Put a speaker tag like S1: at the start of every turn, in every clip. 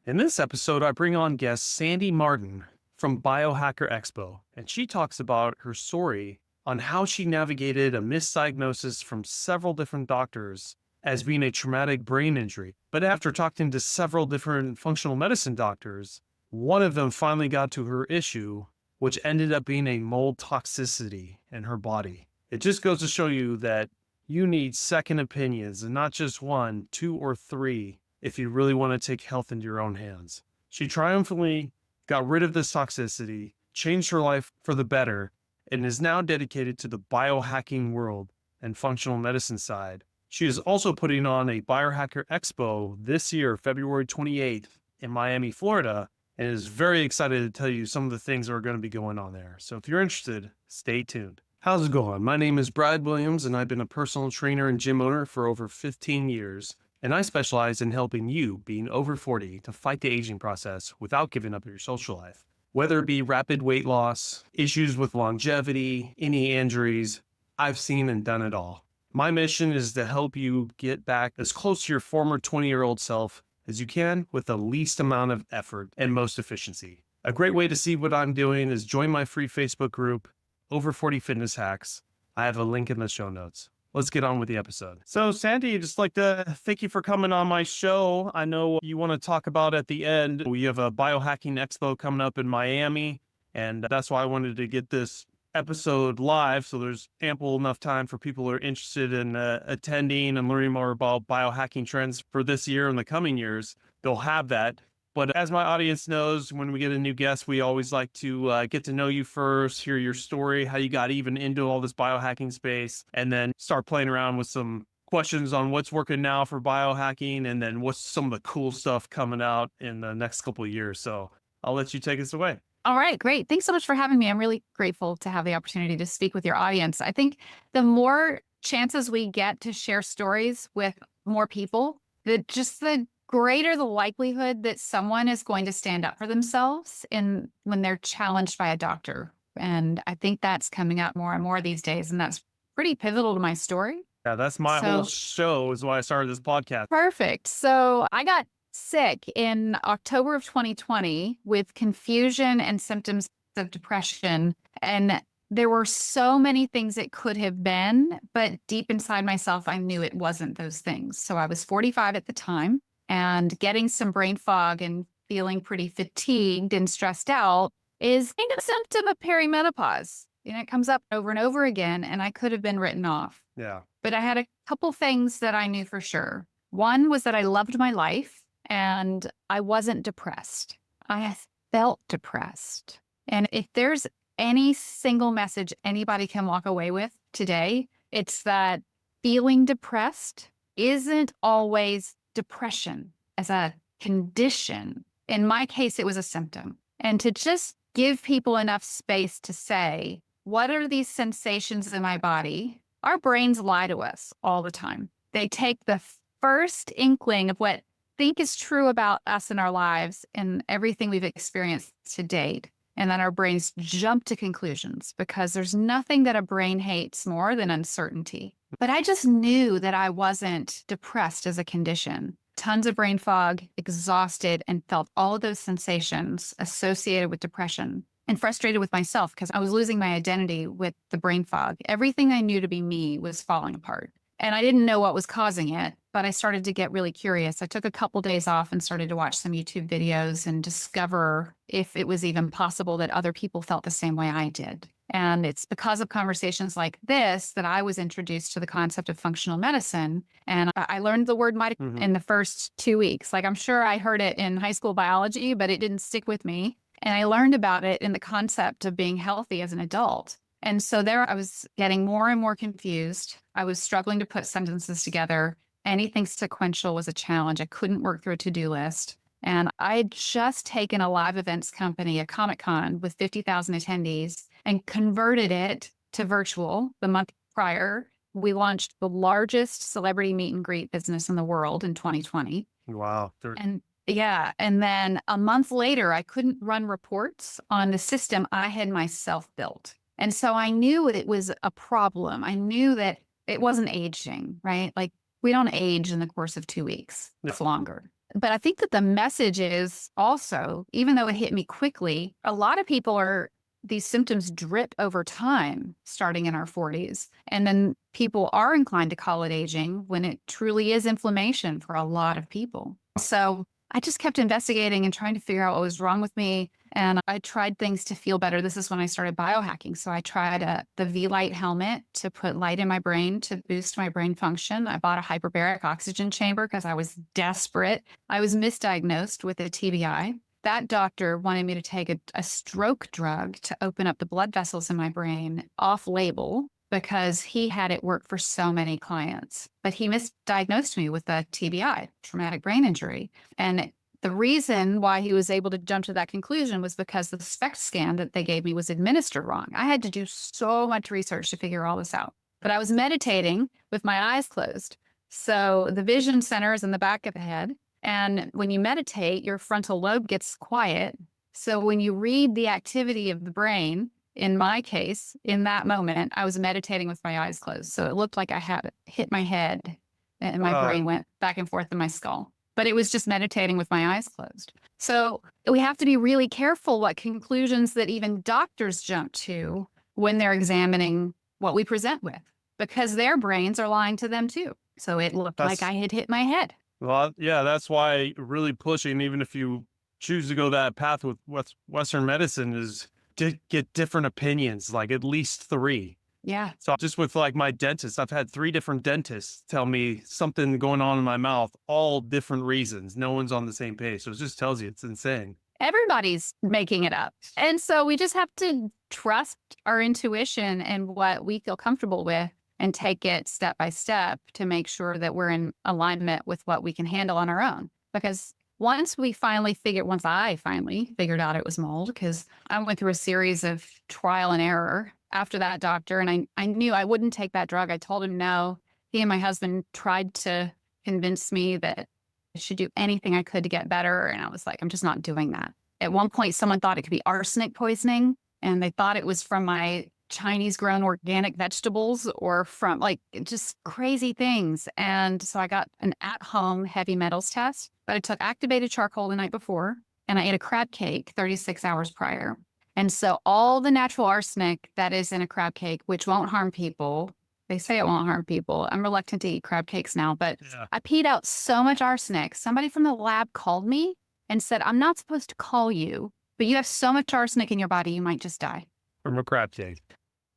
S1: In this episode, I bring on guest Sandy Martin from Biohacker Expo, and she talks about her story on how she navigated a misdiagnosis from several different doctors as being a traumatic brain injury. But after talking to several different functional medicine doctors, one of them finally got to her issue, which ended up being a mold toxicity in her body. It just goes to show you that you need second opinions and not just one, two, or three if you really want to take health into your own hands. She triumphantly got rid of this toxicity, changed her life for the better, and is now dedicated to the biohacking world and functional medicine side. She is also putting on a Biohacker Expo this year, February 28th in Miami, Florida, and is very excited to tell you some of the things that are going to be going on there. So if you're interested, stay tuned. How's it going? My name is Brad Williams, and I've been a personal trainer and gym owner for over 15 years. And I specialize in helping you, being over 40, to fight the aging process without giving up your social life. Whether it be rapid weight loss, issues with longevity, any injuries, I've seen and done it all. My mission is to help you get back as close to your former 20-year-old self as you can with the least amount of effort and most efficiency. A great way to see what I'm doing is join my free Facebook group, Over 40 Fitness Hacks. I have a link in the show notes. Let's get on with the episode. So, Sandy, I'd just like to thank you for coming on my show. I know you want to talk about at the end. We have a Biohacking Expo coming up in Miami, and that's why I wanted to get this episode live so there's ample enough time for people who are interested in attending and learning more about biohacking trends for this year and the coming years. They'll have that. But as my audience knows, when we get a new guest, we always like to get to know you first, hear your story, how you got even into all this biohacking space, and then start playing around with some questions on what's working now for biohacking, and then what's some of the cool stuff coming out in the next couple of years. So I'll let you take us away.
S2: All right, great. Thanks so much for having me. I'm really grateful to have the opportunity to speak with your audience. I think the more chances we get to share stories with more people, the greater the likelihood that someone is going to stand up for themselves when they're challenged by a doctor. And I think that's coming out more and more these days. And that's pretty pivotal to my story.
S1: Yeah, that's my whole show is why I started this podcast.
S2: Perfect. So I got sick in October of 2020 with confusion and symptoms of depression. And there were so many things it could have been, but deep inside myself, I knew it wasn't those things. So I was 45 at the time and getting some brain fog and feeling pretty fatigued and stressed out is kind of a symptom of perimenopause. And it comes up over and over again, and I could have been written off.
S1: Yeah.
S2: But I had a couple things that I knew for sure. One was that I loved my life and I wasn't depressed. I felt depressed. And if there's any single message anybody can walk away with today, it's that feeling depressed isn't always depression as a condition. In my case, it was a symptom. And to just give people enough space to say, what are these sensations in my body? Our brains lie to us all the time. They take the first inkling of what they think is true about us in our lives and everything we've experienced to date. And then our brains jump to conclusions because there's nothing that a brain hates more than uncertainty. But I just knew that I wasn't depressed as a condition. Tons of brain fog, exhausted, and felt all of those sensations associated with depression and frustrated with myself because I was losing my identity with the brain fog. Everything I knew to be me was falling apart. And I didn't know what was causing it, but I started to get really curious. I took a couple days off and started to watch some YouTube videos and discover if it was even possible that other people felt the same way I did. And it's because of conversations like this that I was introduced to the concept of functional medicine. And I learned the word in the first 2 weeks. Like I'm sure I heard it in high school biology, but it didn't stick with me. And I learned about it in the concept of being healthy as an adult. And so there I was getting more and more confused. I was struggling to put sentences together. Anything sequential was a challenge. I couldn't work through a to-do list. And I had just taken a live events company, a Comic-Con with 50,000 attendees, and converted it to virtual the month prior. We launched the largest celebrity meet and greet business in the world in 2020.
S1: Wow.
S2: And then a month later, I couldn't run reports on the system I had myself built. And so I knew it was a problem. I knew that it wasn't aging, right? Like we don't age in the course of 2 weeks. It's longer. But I think that the message is also, even though it hit me quickly, a lot of people these symptoms drip over time, starting in our 40s. And then people are inclined to call it aging when it truly is inflammation for a lot of people. So I just kept investigating and trying to figure out what was wrong with me. And I tried things to feel better. This is when I started biohacking. So I tried the V-Light helmet to put light in my brain to boost my brain function. I bought a hyperbaric oxygen chamber because I was desperate. I was misdiagnosed with a TBI. That doctor wanted me to take a stroke drug to open up the blood vessels in my brain off label because he had it work for so many clients. But he misdiagnosed me with a TBI, traumatic brain injury. And the reason why he was able to jump to that conclusion was because the SPECT scan that they gave me was administered wrong. I had to do so much research to figure all this out. But I was meditating with my eyes closed. So the vision center is in the back of the head. And when you meditate, your frontal lobe gets quiet. So when you read the activity of the brain, in my case, in that moment, I was meditating with my eyes closed. So it looked like I had hit my head and my
S1: Uh,
S2: brain went back and forth in my skull. But it was just meditating with my eyes closed. So we have to be really careful what conclusions that even doctors jump to when they're examining what we present with, because their brains are lying to them too. So it looked like
S1: that's
S2: I had hit my head.
S1: Well, yeah, that's why really pushing, even if you choose to go that path with Western medicine, is to get different opinions, like at least three.
S2: Yeah.
S1: So just with like my dentist, I've had three different dentists tell me something going on in my mouth, all different reasons. No one's on the same page. So it just tells you it's insane.
S2: Everybody's making it up. And so we just have to trust our intuition and what we feel comfortable with and take it step by step to make sure that we're in alignment with what we can handle on our own. Because once I finally figured out it was mold, because I went through a series of trial and error after that doctor, and I knew I wouldn't take that drug. I told him no. He and my husband tried to convince me that I should do anything I could to get better. And I was like, I'm just not doing that. At one point, someone thought it could be arsenic poisoning, and they thought it was from my Chinese grown organic vegetables or from like just crazy things. And so I got an at-home heavy metals test, but I took activated charcoal the night before and I ate a crab cake 36 hours prior. And so all the natural arsenic that is in a crab cake, which won't harm people, they say it won't harm people. I'm reluctant to eat crab cakes now, but
S1: Yeah.
S2: I peed out so much arsenic. Somebody from the lab called me and said, I'm not supposed to call you, but you have so much arsenic in your body, you might just die.
S1: From a crab cake.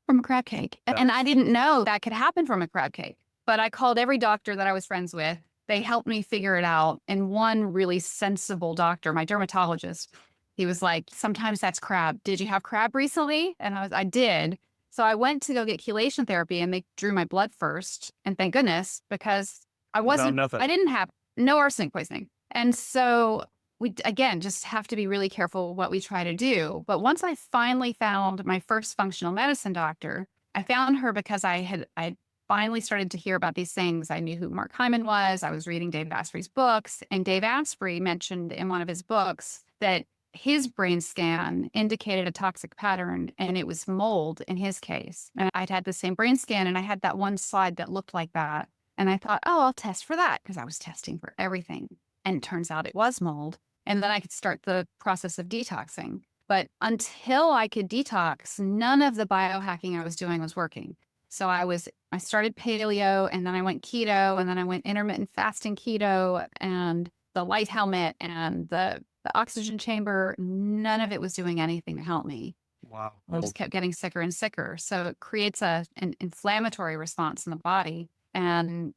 S2: From a crab cake. And I didn't know that could happen from a crab cake. But I called every doctor that I was friends with. They helped me figure it out. And one really sensible doctor, my dermatologist, he was like, sometimes that's crab. Did you have crab recently? And I did. So I went to go get chelation therapy and they drew my blood first. And thank goodness, because
S1: No, nothing.
S2: I didn't have no arsenic poisoning. And so we, again, just have to be really careful what we try to do. But once I finally found my first functional medicine doctor, I found her because I finally started to hear about these things. I knew who Mark Hyman was. I was reading Dave Asprey's books, and Dave Asprey mentioned in one of his books that his brain scan indicated a toxic pattern, and it was mold in his case. And I'd had the same brain scan, and I had that one slide that looked like that. And I thought, oh, I'll test for that because I was testing for everything. And it turns out it was mold. And then I could start the process of detoxing. But until I could detox, none of the biohacking I was doing was working. So I started paleo, and then I went keto, and then I went intermittent fasting keto, and the light helmet and the oxygen chamber. None of it was doing anything to help me.
S1: Wow.
S2: I just kept getting sicker and sicker. So it creates an inflammatory response in the body. And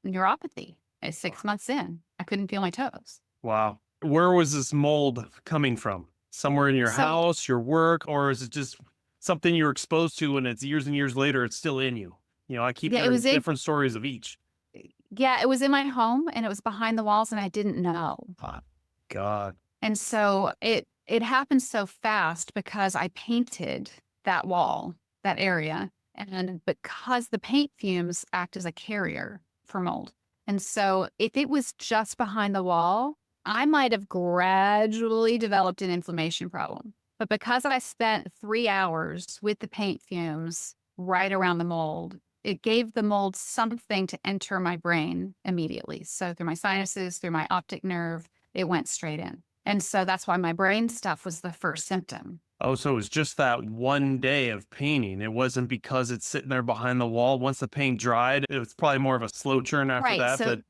S2: neuropathy at 6 months in, I couldn't feel my toes.
S1: Wow. Where was this mold coming from? Somewhere in your
S2: So
S1: house, your work, or is it just something you're exposed to and it's years and years later, it's still in you? I keep
S2: yeah,
S1: hearing different stories of each.
S2: it was in my home and it was behind the walls and I didn't know.
S1: Ah, God.
S2: And so it happened so fast because I painted that wall, that area. And because the paint fumes act as a carrier for mold. And so if it was just behind the wall, I might have gradually developed an inflammation problem. But because I spent 3 hours with the paint fumes right around the mold, it gave the mold something to enter my brain immediately. So through my sinuses, through my optic nerve, it went straight in. And so that's why my brain stuff was the first symptom.
S1: Oh, so it was just that one day of painting. It wasn't because it's sitting there behind the wall. Once the paint dried, it was probably more of a slow churn after
S2: Right.
S1: that.
S2: So,
S1: But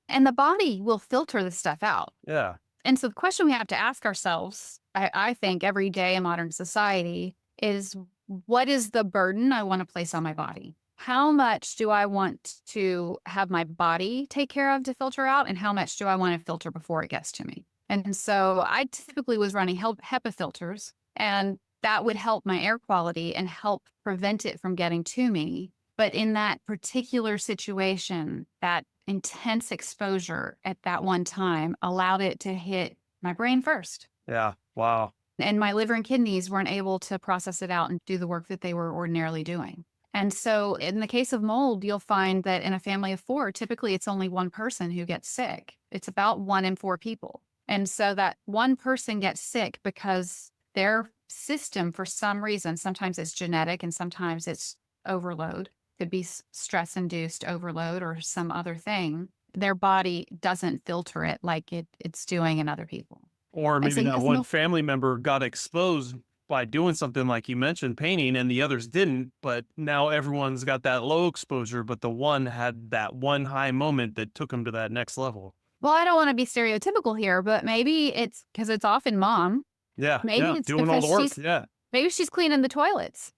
S2: and the body will filter this stuff out.
S1: yeah,
S2: And so the question we have to ask ourselves, I think every day in modern society is, what is the burden I want to place on my body? How much do I want to have my body take care of to filter out? And how much do I want to filter before it gets to me? And so I typically was running HEPA filters, and that would help my air quality and help prevent it from getting to me. But in that particular situation, that intense exposure at that one time allowed it to hit my brain first.
S1: yeah. Wow.
S2: And my liver and kidneys weren't able to process it out and do the work that they were ordinarily doing. And so, in the case of mold, you'll find that in a family of 4, typically it's only one person who gets sick. It's about 1 in 4 people. And so, that one person gets sick because their system, for some reason, sometimes it's genetic and sometimes it's overload, could be stress induced overload or some other thing. Their body doesn't filter it like it's doing in other people.
S1: Or
S2: And so,
S1: maybe that
S2: yes,
S1: one
S2: no,
S1: family member got exposed by doing something like you mentioned, painting, and the others didn't. But now everyone's got that low exposure, but the one had that one high moment that took them to that next level.
S2: well, I don't want to be stereotypical here, but maybe it's because it's often mom.
S1: Yeah.
S2: Maybe
S1: Yeah.
S2: it's
S1: Doing all
S2: because
S1: the work. Yeah.
S2: maybe she's cleaning the toilets.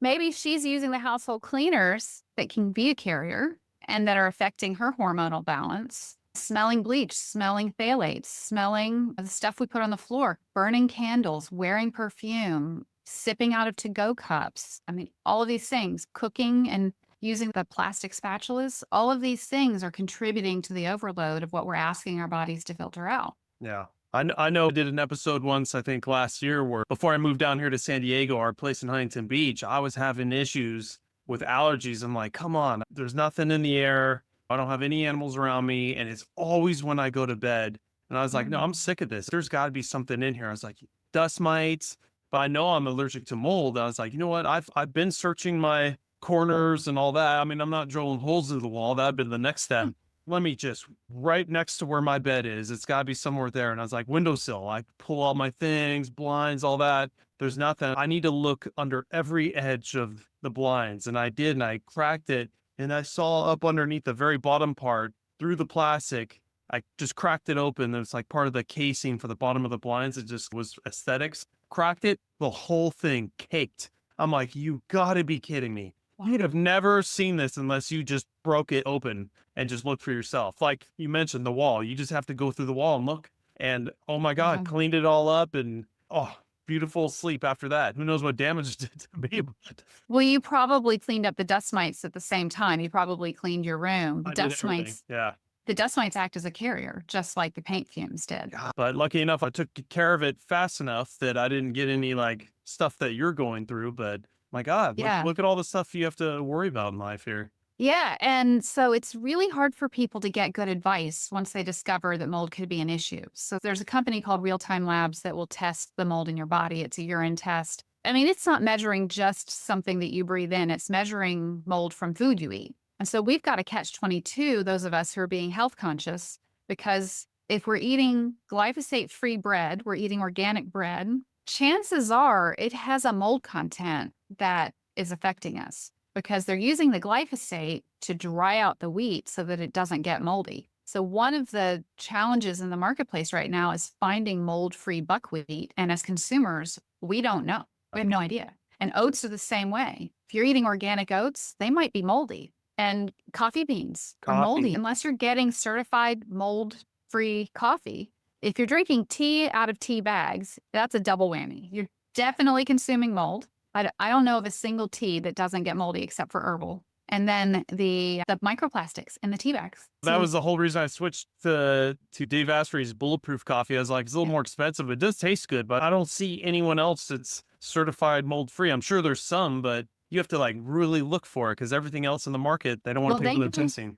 S2: Maybe she's using the household cleaners that can be a carrier and that are affecting her hormonal balance. Smelling bleach, smelling phthalates, smelling the stuff we put on the floor, burning candles, wearing perfume, sipping out of to-go cups. I mean, all of these things, cooking and using the plastic spatulas, all of these things are contributing to the overload of what we're asking our bodies to filter out.
S1: Yeah. I know I did an episode once, I think last year, where before I moved down here to San Diego, our place in Huntington Beach, I was having issues with allergies. I'm like, come on, there's nothing in the air. I don't have any animals around me. And it's always when I go to bed. And I was like, no,
S2: Mm.
S1: I'm sick of this. There's got to be something in here. I was like, dust mites, but I know I'm allergic to mold. I was like, you know what? I've been searching my corners and all that. I mean, I'm not drilling holes into the wall. That'd been the next step. Let me just right next to where my bed is. It's got to be somewhere there. And I was like, windowsill. I pull out my things, blinds, all that. There's nothing. I need to look under every edge of the blinds. And I did. And I cracked it. And I saw up underneath the very bottom part through the plastic. I just cracked it open. It was like part of the casing for the bottom of the blinds. It just was aesthetics. Cracked it. The whole thing caked. I'm like, you got to be kidding me. You'd have never seen this unless you just broke it open and just look for yourself. Like you mentioned, the wall. You just have to go through the wall and look. And oh my God,
S2: Yeah.
S1: cleaned it all up and oh, beautiful sleep after that. Who knows what damage it did to me? But
S2: Well, you probably cleaned up the dust mites at the same time. You probably cleaned your room.
S1: I did everything. Yeah.
S2: The dust mites act as a carrier, just like the paint fumes did.
S1: But lucky enough, I took care of it fast enough that I didn't get any like stuff that you're going through. But my God,
S2: Yeah.
S1: look at all the stuff you have to worry about in life here.
S2: Yeah. And so it's really hard for people to get good advice once they discover that mold could be an issue. So there's a company called Real Time Labs that will test the mold in your body. It's a urine test. I mean, it's not measuring just something that you breathe in, it's measuring mold from food you eat. And so we've got to catch 22, those of us who are being health conscious, because if we're eating glyphosate free bread, we're eating organic bread, chances are it has a mold content that is affecting us because they're using the glyphosate to dry out the wheat so that it doesn't get moldy. So one of the challenges in the marketplace right now is finding mold-free buckwheat. And as consumers, we don't know. We have no idea. And oats are the same way. If you're eating organic oats, they might be moldy. And coffee beans are moldy unless you're getting certified mold-free coffee. If you're drinking tea out of tea bags, that's a double whammy. You're definitely consuming mold. I don't know of a single tea that doesn't get moldy except for herbal. And then the microplastics in the tea bags.
S1: That was the whole reason I switched to Dave Asprey's Bulletproof Coffee. I was like, it's a little more expensive. It does taste good, but I don't see anyone else that's certified mold free. I'm sure there's some, but you have to like really look for it because everything else in the market, they don't want to pay for the testing.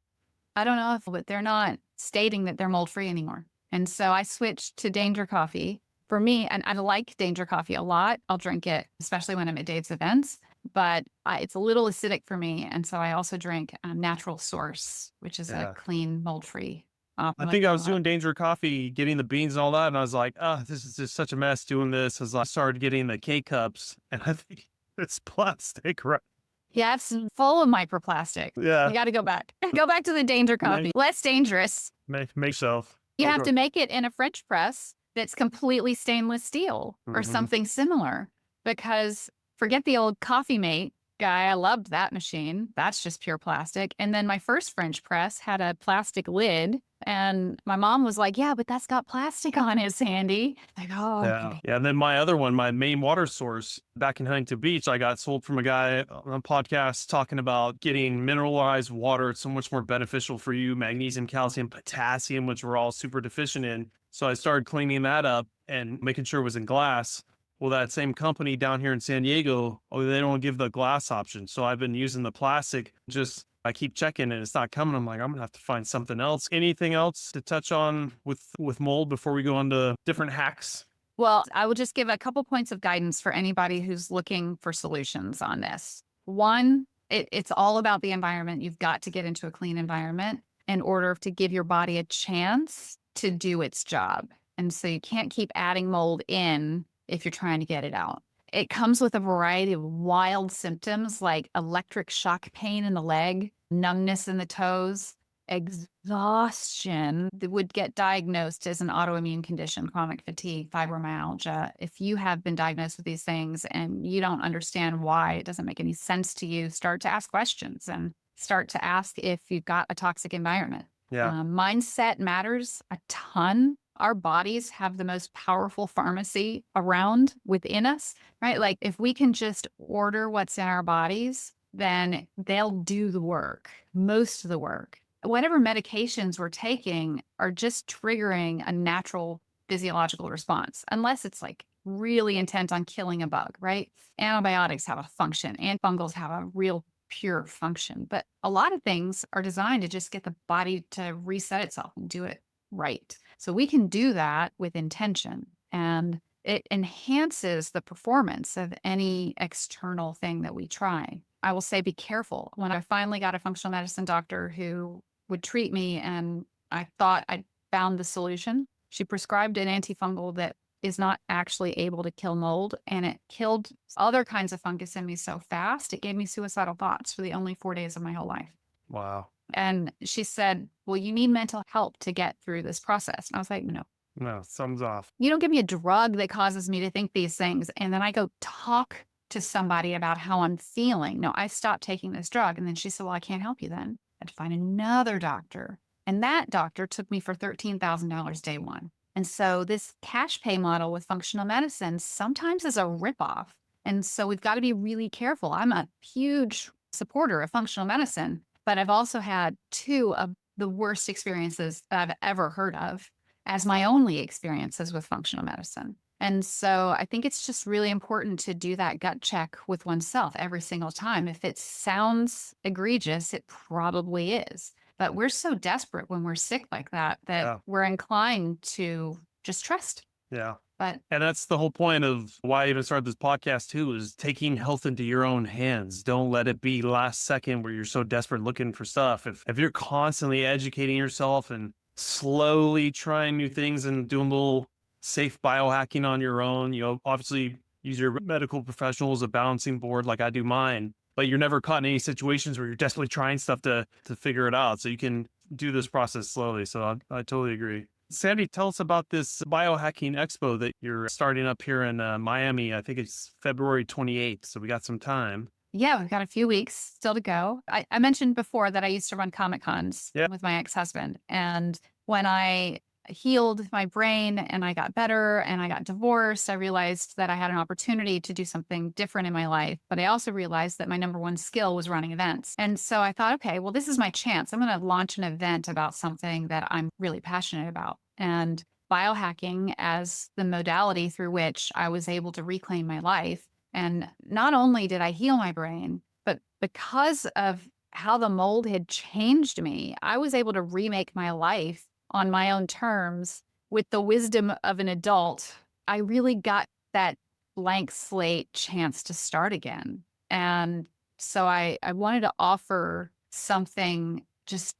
S2: I don't know if, but they're not stating that they're mold free anymore. And so I switched to Danger Coffee. For me, and I like Danger Coffee a lot. I'll drink it, especially when I'm at Dave's events. but it's a little acidic for me. And so I also drink Natural Source, which is a
S1: Yeah.
S2: clean, mold-free.
S1: I think I was doing Danger Coffee, getting the beans and all that, and I was like, "Oh, this is just such a mess doing this." As I started getting the K cups, and I think it's plastic, right?
S2: Yeah, it's full of microplastic.
S1: Yeah,
S2: You got to go back. Go back to the Danger
S1: make
S2: Coffee. Less dangerous.
S1: make self.
S2: You have
S1: Okay.
S2: to make it in a French press that's completely stainless steel or
S1: Mhm.
S2: something similar, because forget the old Coffee Mate guy. I loved that machine. That's just pure plastic. And then my first French press had a plastic lid. And my mom was like, yeah, but that's got plastic on it, Sandy. Like, oh,
S1: Yeah.
S2: okay.
S1: Yeah, and then my other one, my main water source back in Huntington Beach, I got sold from a guy on a podcast talking about getting mineralized water. It's so much more beneficial for you, magnesium, calcium, potassium, which we're all super deficient in. So I started cleaning that up and making sure it was in glass. Well, that same company down here in San Diego, oh, they don't give the glass option. So I've been using the plastic. Just I keep checking and it's not coming. I'm like, I'm gonna have to find something else. Anything else to touch on with mold before we go on to different hacks?
S2: Well, I will just give a couple points of guidance for anybody who's looking for solutions on this. One, it's all about the environment. You've got to get into a clean environment in order to give your body a chance to do its job. And so you can't keep adding mold in if you're trying to get it out. It comes with a variety of wild symptoms like electric shock pain in the leg, numbness in the toes, exhaustion that would get diagnosed as an autoimmune condition, chronic fatigue, fibromyalgia. If you have been diagnosed with these things and you don't understand why, it doesn't make any sense to you, start to ask questions and start to ask if you've got a toxic environment.
S1: Yeah.
S2: Mindset matters a ton. Our bodies have the most powerful pharmacy around within us, right? Like if we can just order what's in our bodies, then they'll do the work, most of the work. Whatever medications we're taking are just triggering a natural physiological response, unless it's like really intent on killing a bug, right? Antibiotics have a function, antifungals have a real pure function, but a lot of things are designed to just get the body to reset itself and do it right. So we can do that with intention, and it enhances the performance of any external thing that we try. I will say be careful. When I finally got a functional medicine doctor who would treat me and I thought I'd found the solution, she prescribed an antifungal that is not actually able to kill mold, and it killed other kinds of fungus in me so fast, it gave me suicidal thoughts for the only 4 days of my whole life.
S1: Wow.
S2: And she said, well, you need mental help to get through this process. And I was like, no,
S1: No, thumbs off.
S2: you don't give me a drug that causes me to think these things. And then I go talk to somebody about how I'm feeling. No, I stopped taking this drug. And then she said, well, I can't help you then. I had to find another doctor. And that doctor took me for $13,000 day one. And so this cash pay model with functional medicine sometimes is a ripoff. And so we've got to be really careful. I'm a huge supporter of functional medicine, but I've also had two of the worst experiences that I've ever heard of as my only experiences with functional medicine. And so I think it's just really important to do that gut check with oneself every single time. If it sounds egregious, it probably is. But we're so desperate when we're sick like that that
S1: Yeah.
S2: we're inclined to just trust.
S1: Yeah.
S2: But
S1: And that's the whole point of why I even started this podcast too, is taking health into your own hands. Don't let it be last second where you're so desperate looking for stuff. If you're constantly educating yourself and slowly trying new things and doing a little safe biohacking on your own, obviously use your medical professional as a balancing board like I do mine, but you're never caught in any situations where you're desperately trying stuff to figure it out. So you can do this process slowly. So I totally agree. Sandy, tell us about this Biohacking Expo that you're starting up here in Miami. I think it's February 28th. So we got some time.
S2: yeah, we've got a few weeks still to go. I mentioned before that I used to run Comic Cons
S1: Yeah.
S2: with my ex-husband. And when I healed my brain and I got better and I got divorced, I realized that I had an opportunity to do something different in my life. But I also realized that my number one skill was running events. And so I thought, okay, well, this is my chance. I'm going to launch an event about something that I'm really passionate about. And biohacking as the modality through which I was able to reclaim my life. And not only did I heal my brain, but because of how the mold had changed me, I was able to remake my life on my own terms with the wisdom of an adult. I really got that blank slate chance to start again. And so I wanted to offer something just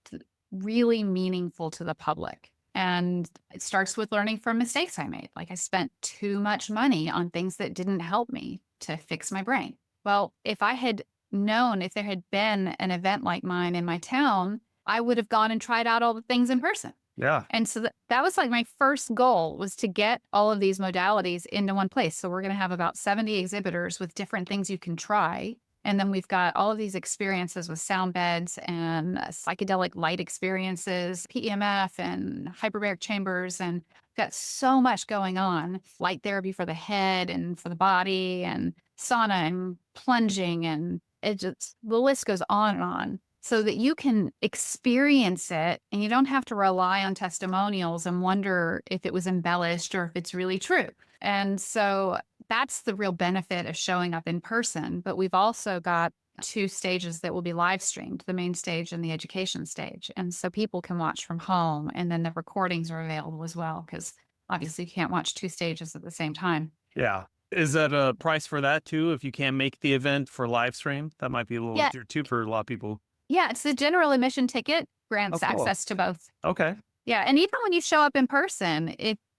S2: really meaningful to the public. And it starts with learning from mistakes I made. Like I spent too much money on things that didn't help me to fix my brain. Well, if I had known, if there had been an event like mine in my town, I would have gone and tried out all the things in person.
S1: Yeah.
S2: And so that was like my first goal, was to get all of these modalities into one place. So we're going to have about 70 exhibitors with different things you can try. And then we've got all of these experiences with sound beds and psychedelic light experiences, PEMF and hyperbaric chambers. And we've got so much going on, light therapy for the head and for the body, and sauna and plunging. And it just, the list goes on, so that you can experience it and you don't have to rely on testimonials and wonder if it was embellished or if it's really true. And so that's the real benefit of showing up in person. But we've also got 2 stages that will be live streamed, the main stage and the education stage. And so people can watch from home, and then the recordings are available as well, because obviously you can't watch 2 stages at the same time.
S1: Yeah. Is that a price for that too? If you can't make the event for live stream, that might be a little
S2: Yeah.
S1: dear too for a lot of people.
S2: Yeah. It's the general admission ticket,
S1: Oh,
S2: grants
S1: cool.
S2: access to both.
S1: Okay.
S2: Yeah, and even when you show up in person,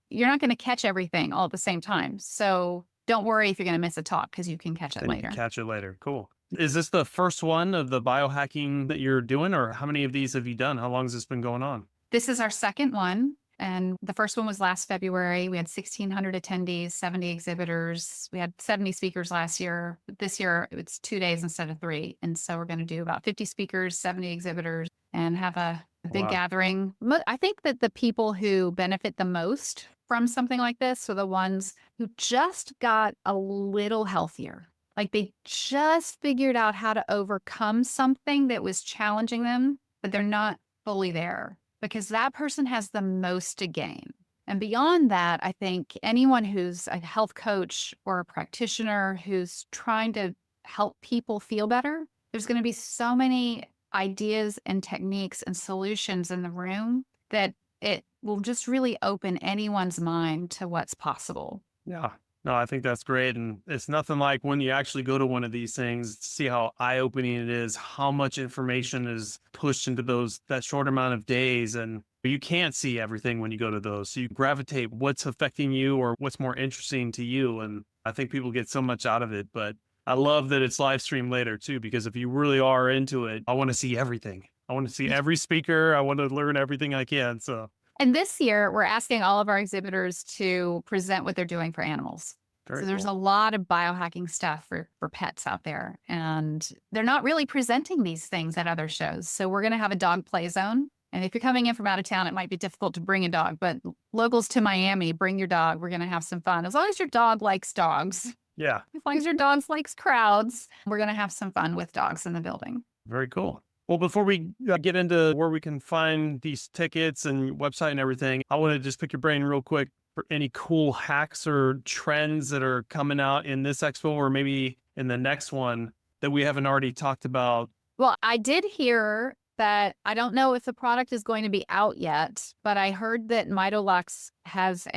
S2: you're not gonna catch everything all at the same time. So don't worry if you're gonna miss a talk, because you can catch it
S1: Then you can
S2: later.
S1: catch it later. Cool. Is this the first one of the biohacking that you're doing, or how many of these have you done? How long has this been going on?
S2: This is our second one, and the first one was last February. We had 1,600 attendees, 70 exhibitors. We had 70 speakers last year. This year, it's 2 days instead of 3, and so we're gonna do about 50 speakers, 70 exhibitors, and have a big
S1: Wow.
S2: gathering. I think that the people who benefit the most from something like this are the ones who just got a little healthier. Like they just figured out how to overcome something that was challenging them, but they're not fully there, because that person has the most to gain. And beyond that, I think anyone who's a health coach or a practitioner who's trying to help people feel better, there's going to be so many ideas and techniques and solutions in the room that it will just really open anyone's mind to what's possible.
S1: Yeah. No, I think that's great. And it's nothing like when you actually go to one of these things, see how eye-opening it is, how much information is pushed into that short amount of days. And you can't see everything when you go to those. So you gravitate what's affecting you or what's more interesting to you. And I think people get so much out of it. But I love that it's live streamed later too, because if you really are into it, I want to see everything. I want to see every speaker. I want to learn everything I can. So
S2: And this year, we're asking all of our exhibitors to present what they're doing for animals.
S1: very
S2: So there's
S1: cool.
S2: a lot of biohacking stuff for pets out there, and they're not really presenting these things at other shows. So we're going to have a dog play zone. And if you're coming in from out of town, it might be difficult to bring a dog, but locals to Miami, bring your dog. We're going to have some fun. As long as your dog likes dogs,
S1: Yeah,
S2: as long as your dog likes crowds, we're going to have some fun with dogs in the building.
S1: very cool. Well, before we get into where we can find these tickets and website and everything, I want to just pick your brain real quick for any cool hacks or trends that are coming out in this expo or maybe in the next one that we haven't already talked about.
S2: Well, I did hear that, I don't know if the product is going to be out yet, but I heard that Mitolux has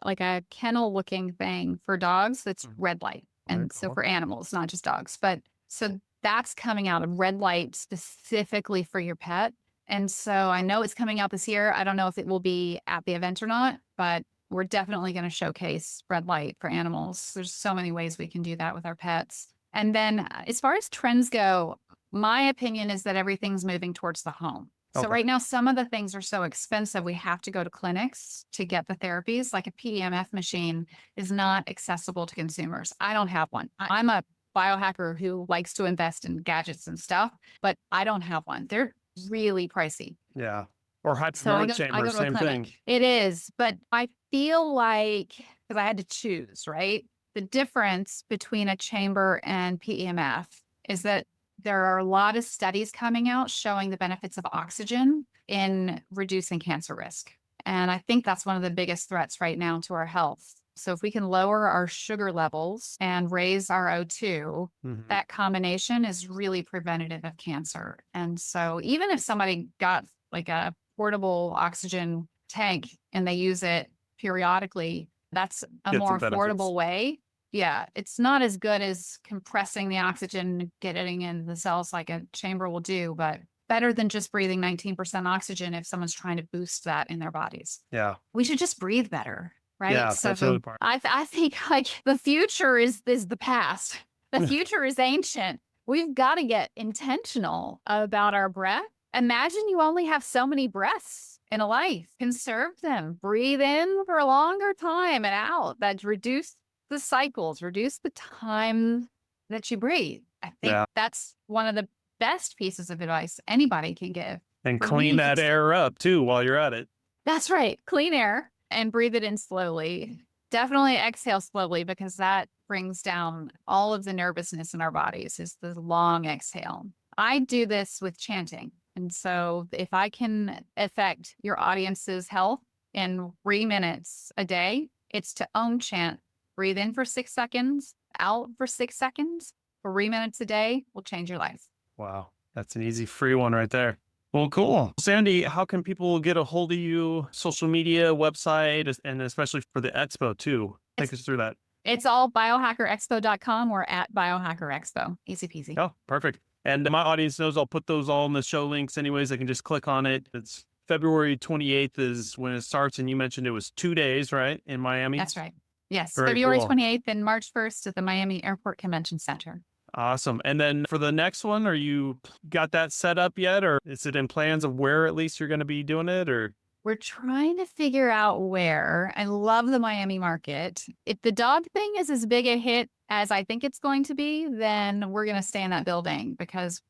S2: like a kennel looking thing for dogs that's red light.
S1: Very
S2: And so
S1: cool.
S2: for animals, not just dogs. But so that's coming out, of red light specifically for your pet. And so I know it's coming out this year. I don't know if it will be at the event or not, but we're definitely going to showcase red light for animals. There's so many ways we can do that with our pets. And then as far as trends go, my opinion is that everything's moving towards the home. So
S1: Okay.
S2: right now, some of the things are so expensive, we have to go to clinics to get the therapies. Like a PEMF machine is not accessible to consumers. I don't have one. I'm a biohacker who likes to invest in gadgets and stuff, but I don't have one. They're really pricey.
S1: Yeah. Or
S2: So
S1: hyperbaric
S2: I
S1: chamber,
S2: go to a
S1: same
S2: clinic.
S1: thing.
S2: It is, but I feel like, because I had to choose, right? The difference between a chamber and PEMF is that there are a lot of studies coming out showing the benefits of oxygen in reducing cancer risk. And I think that's one of the biggest threats right now to our health. So if we can lower our sugar levels and raise our O2,
S1: Mhm.
S2: that combination is really preventative of cancer. And so even if somebody got like a portable oxygen tank and they use it periodically, that's a
S1: Get
S2: more
S1: some benefits.
S2: affordable way. Yeah, it's not as good as compressing the oxygen, getting in the cells like a chamber will do, but better than just breathing 19% oxygen if someone's trying to boost that in their bodies.
S1: Yeah.
S2: We should just breathe better, right?
S1: Yeah. That's the
S2: So
S1: other part.
S2: I think like the future is the past. The future is ancient. We've got to get intentional about our breath. Imagine you only have so many breaths in a life. Conserve them. Breathe in for a longer time and out. That reduce the cycles, reduce the time that you breathe. I think
S1: Yeah.
S2: that's one of the best pieces of advice anybody can give.
S1: And
S2: For
S1: clean
S2: me,
S1: that air up too while you're at it.
S2: that's right. Clean air and breathe it in slowly. Definitely exhale slowly because that brings down all of the nervousness in our bodies is the long exhale. I do this with chanting. And so if I can affect your audience's health in 3 minutes a day, it's to own chant. Breathe in for 6 seconds, out for 6 seconds, 3 minutes a day will change your life.
S1: Wow. That's an easy free one right there. Well, cool. Sandy, how can people get a hold of you? Social media, website, and especially for the expo too. Take us through that.
S2: It's all biohackerexpo.com or at Biohacker Expo. Easy peasy.
S1: Oh, perfect. And my audience knows I'll put those all in the show links anyways. They can just click on it. It's February 28th is when it starts. And you mentioned it was 2 days, right? In Miami.
S2: That's right. Yes.
S1: Very
S2: February
S1: cool.
S2: 28th and March 1st at the Miami Airport Convention Center.
S1: Awesome. And then for the next one, are you got that set up yet? Or is it in plans of where at least you're going to be doing it? Or
S2: We're trying to figure out where. I love the Miami market. If the dog thing is as big a hit as I think it's going to be, then we're going to stay in that building because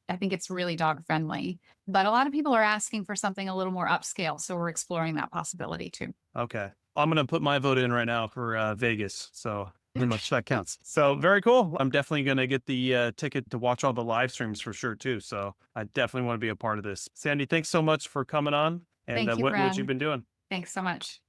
S2: I think it's really dog friendly. But a lot of people are asking for something a little more upscale. So we're exploring that possibility too.
S1: okay. I'm going to put my vote in right now for Vegas. So pretty much that counts. So very cool. I'm definitely going to get the ticket to watch all the live streams for sure too. So I definitely want to be a part of this. Sandy, thanks so much for coming on and
S2: Thank you,
S1: what you've
S2: Brad.
S1: been doing.
S2: Thanks so much.